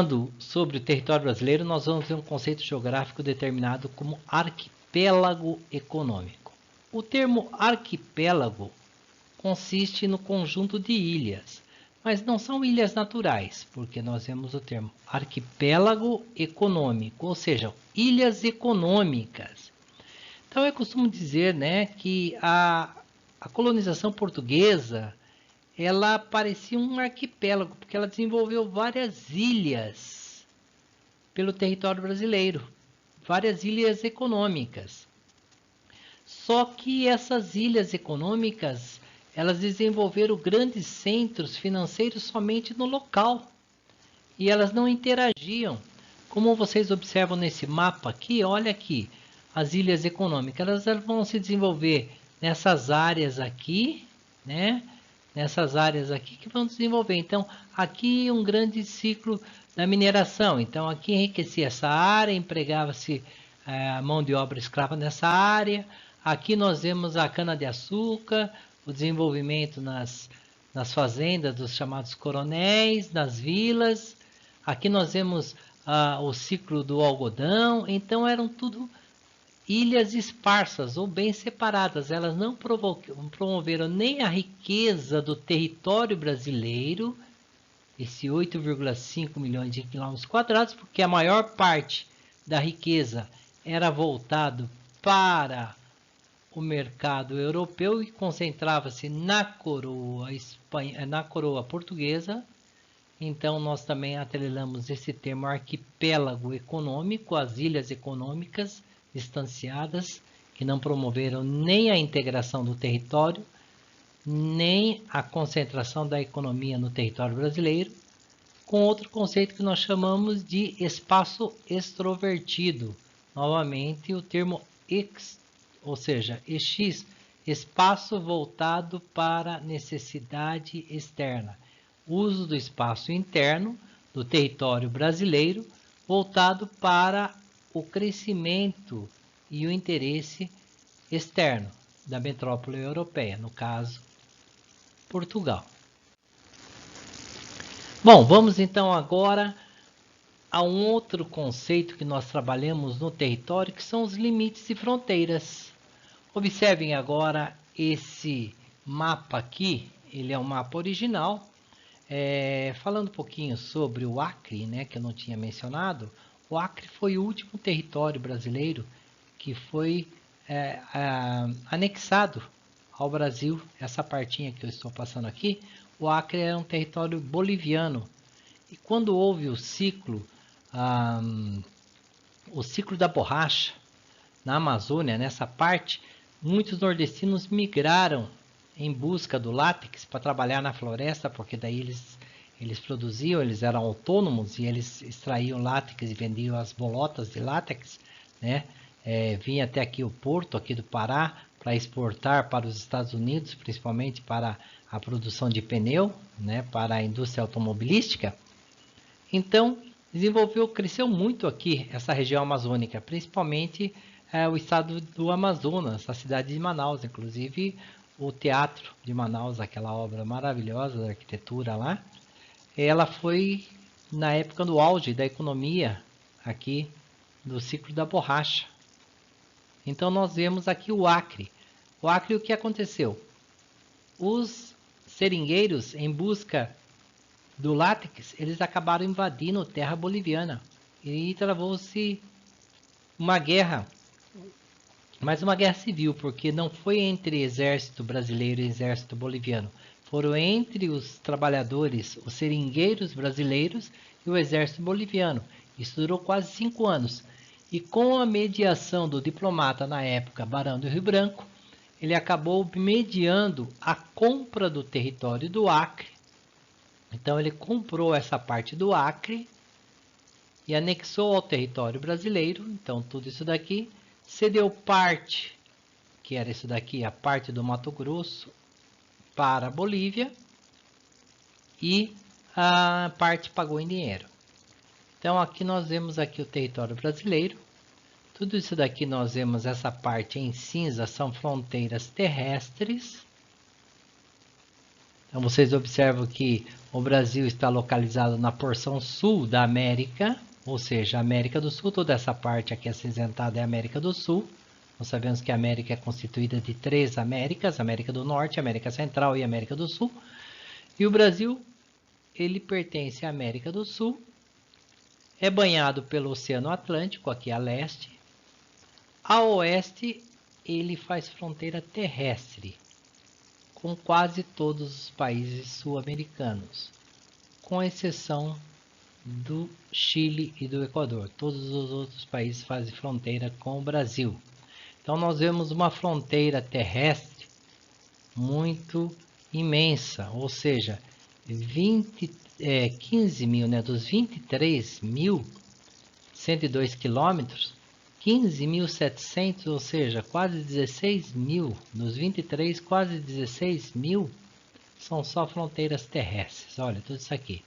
falando sobre o território brasileiro, nós vamos ver um conceito geográfico determinado como arquipélago econômico. O termo arquipélago consiste no conjunto de ilhas, mas não são ilhas naturais, porque nós vemos o termo arquipélago econômico, ou seja, ilhas econômicas. Então eu costumo dizer, né, que a colonização portuguesa ela parecia um arquipélago, porque ela desenvolveu várias ilhas pelo território brasileiro, várias ilhas econômicas. Só que essas ilhas econômicas, elas desenvolveram grandes centros financeiros somente no local, e elas não interagiam. Como vocês observam nesse mapa aqui, olha aqui, as ilhas econômicas, elas vão se desenvolver nessas áreas aqui, né? Nessas áreas aqui que vão desenvolver. Então, aqui um grande ciclo da mineração. Então, aqui enriquecia essa área, empregava-se a mão de obra escrava nessa área. Aqui nós vemos a cana-de-açúcar, o desenvolvimento nas fazendas dos chamados coronéis, nas vilas. Aqui nós vemos o ciclo do algodão. Então, eram tudo ilhas esparsas ou bem separadas, elas não promoveram nem a riqueza do território brasileiro, esse 8,5 milhões de quilômetros quadrados, porque a maior parte da riqueza era voltado para o mercado europeu e concentrava-se na coroa portuguesa. Então nós também atrelamos esse termo arquipélago econômico, as ilhas econômicas distanciadas, que não promoveram nem a integração do território, nem a concentração da economia no território brasileiro, com outro conceito que nós chamamos de espaço extrovertido. Novamente, o termo X, ou seja, EX, espaço voltado para necessidade externa. Uso do espaço interno do território brasileiro voltado para o crescimento e o interesse externo da metrópole europeia, no caso, Portugal. Bom, vamos então agora a um outro conceito que nós trabalhamos no território, que são os limites e fronteiras. Observem agora esse mapa aqui, ele é um mapa original. Falando um pouquinho sobre o Acre, né, que eu não tinha mencionado, o Acre foi o último território brasileiro que foi anexado ao Brasil. Essa partinha que eu estou passando aqui, o Acre é um território boliviano. E quando houve o ciclo da borracha na Amazônia, nessa parte, muitos nordestinos migraram em busca do látex para trabalhar na floresta, porque daí eles produziam, eles eram autônomos e eles extraíam látex e vendiam as bolotas de látex, né? Vinha até aqui o porto aqui do Pará para exportar para os Estados Unidos, principalmente para a produção de pneu, né? Para a indústria automobilística. Então, cresceu muito aqui essa região amazônica, principalmente o estado do Amazonas, a cidade de Manaus, inclusive o Teatro de Manaus, aquela obra maravilhosa da arquitetura lá, ela foi na época do auge da economia aqui do ciclo da borracha. Então nós vemos aqui o Acre. O Acre, o que aconteceu? Os seringueiros, em busca do látex, eles acabaram invadindo terra boliviana e travou-se uma guerra, mas uma guerra civil, porque não foi entre exército brasileiro e exército boliviano, foram entre os trabalhadores, os seringueiros brasileiros e o exército boliviano. Isso durou quase 5 anos. E com a mediação do diplomata na época, Barão do Rio Branco, ele acabou mediando a compra do território do Acre. Então ele comprou essa parte do Acre e anexou ao território brasileiro. Então tudo isso daqui, cedeu parte, que era isso daqui, a parte do Mato Grosso, para a Bolívia, e a parte pagou em dinheiro. Então aqui nós vemos aqui o território brasileiro. Tudo isso daqui nós vemos, essa parte em cinza são fronteiras terrestres. Então vocês observam que o Brasil está localizado na porção sul da América, ou seja, a América do Sul, toda essa parte aqui acinzentada é a América do Sul. Nós sabemos que a América é constituída de 3 Américas, América do Norte, América Central e América do Sul. E o Brasil, ele pertence à América do Sul, é banhado pelo Oceano Atlântico, aqui a leste. A oeste, ele faz fronteira terrestre com quase todos os países sul-americanos, com exceção do Chile e do Equador. Todos os outros países fazem fronteira com o Brasil. Então nós vemos uma fronteira terrestre muito imensa, ou seja, 15 mil, né, dos 23.102 quilômetros, 15.700, ou seja, quase 16 mil, dos 23, quase 16 mil, são só fronteiras terrestres. Olha, tudo isso aqui.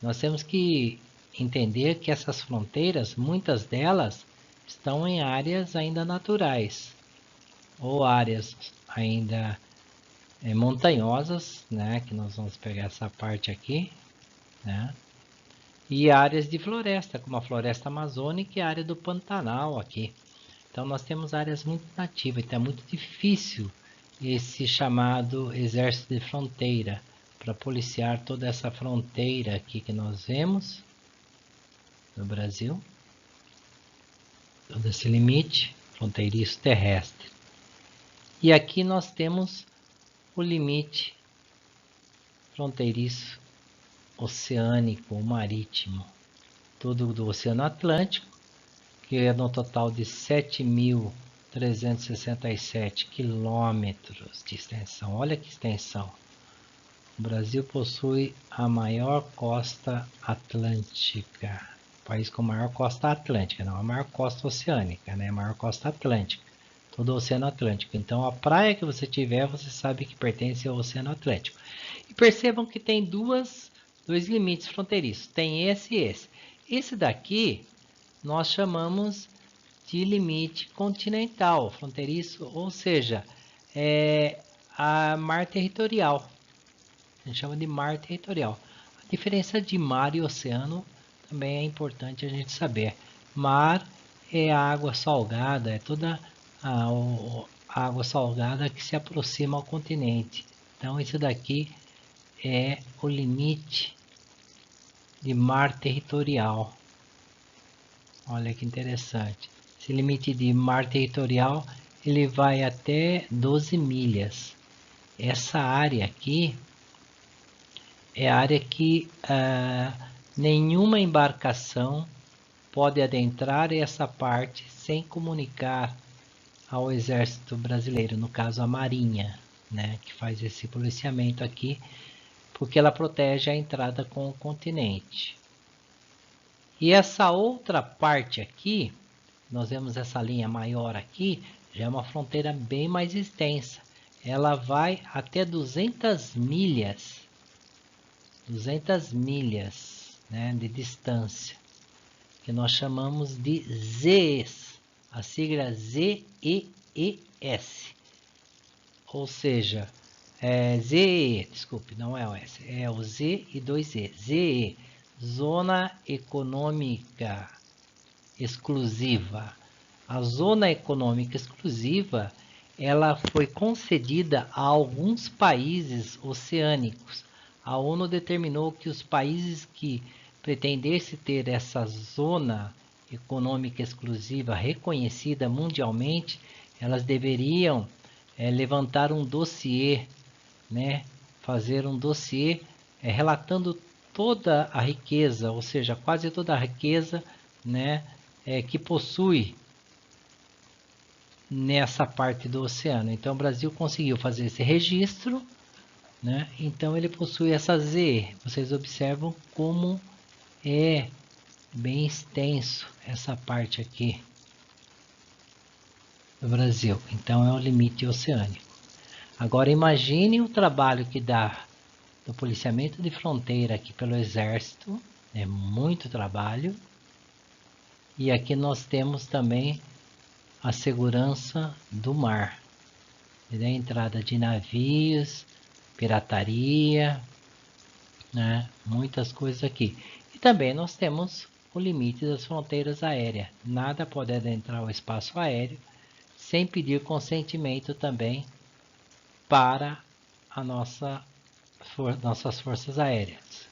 Nós temos que entender que essas fronteiras, muitas delas, estão em áreas ainda naturais, ou áreas ainda montanhosas, né, que nós vamos pegar essa parte aqui, né, e áreas de floresta, como a floresta amazônica e a área do Pantanal aqui. Então nós temos áreas muito nativas, então é muito difícil esse chamado exército de fronteira para policiar toda essa fronteira aqui que nós vemos no Brasil, todo esse limite fronteiriço terrestre. E aqui nós temos o limite fronteiriço oceânico, marítimo, todo do Oceano Atlântico, que é no total de 7.367 quilômetros de extensão. Olha que extensão! O Brasil possui a maior costa atlântica, país com maior costa atlântica, não a maior costa oceânica, né? A maior costa atlântica, todo o Oceano Atlântico. Então a praia que você tiver, você sabe que pertence ao Oceano Atlântico. E percebam que tem dois limites fronteiriços, tem esse e esse. Esse daqui nós chamamos de limite continental, fronteiriço, ou seja, é a mar territorial. A gente chama de mar territorial. A diferença de mar e oceano também é importante a gente saber. Mar é a água salgada, é toda a água salgada que se aproxima ao continente. Então, isso daqui é o limite de mar territorial. Olha que interessante. Esse limite de mar territorial, ele vai até 12 milhas. Essa área aqui é a área que nenhuma embarcação pode adentrar essa parte sem comunicar ao Exército Brasileiro, no caso a Marinha, né, que faz esse policiamento aqui, porque ela protege a entrada com o continente. E essa outra parte aqui, nós vemos essa linha maior aqui, já é uma fronteira bem mais extensa. Ela vai até 200 milhas, né, de distância, que nós chamamos de ZES, a sigla ZEES, ou seja, ZE, desculpe, não é o S, é o Z e 2E, ZE, Zona Econômica Exclusiva. A Zona Econômica Exclusiva, ela foi concedida a alguns países oceânicos. A ONU determinou que os países que pretendessem ter essa Zona Econômica Exclusiva reconhecida mundialmente, elas deveriam levantar um dossiê, né, fazer um dossiê relatando toda a riqueza, ou seja, quase toda a riqueza, né, que possui nessa parte do oceano. Então o Brasil conseguiu fazer esse registro, né? Então ele possui essa ZE. Vocês observam como é bem extenso essa parte aqui do Brasil. Então é o limite oceânico. Agora imagine o trabalho que dá do policiamento de fronteira aqui pelo Exército. É muito trabalho. E aqui nós temos também a segurança do mar, a entrada de navios, pirataria, né? Muitas coisas aqui. E também nós temos o limite das fronteiras aéreas. Nada pode adentrar o espaço aéreo sem pedir consentimento também para nossas forças aéreas.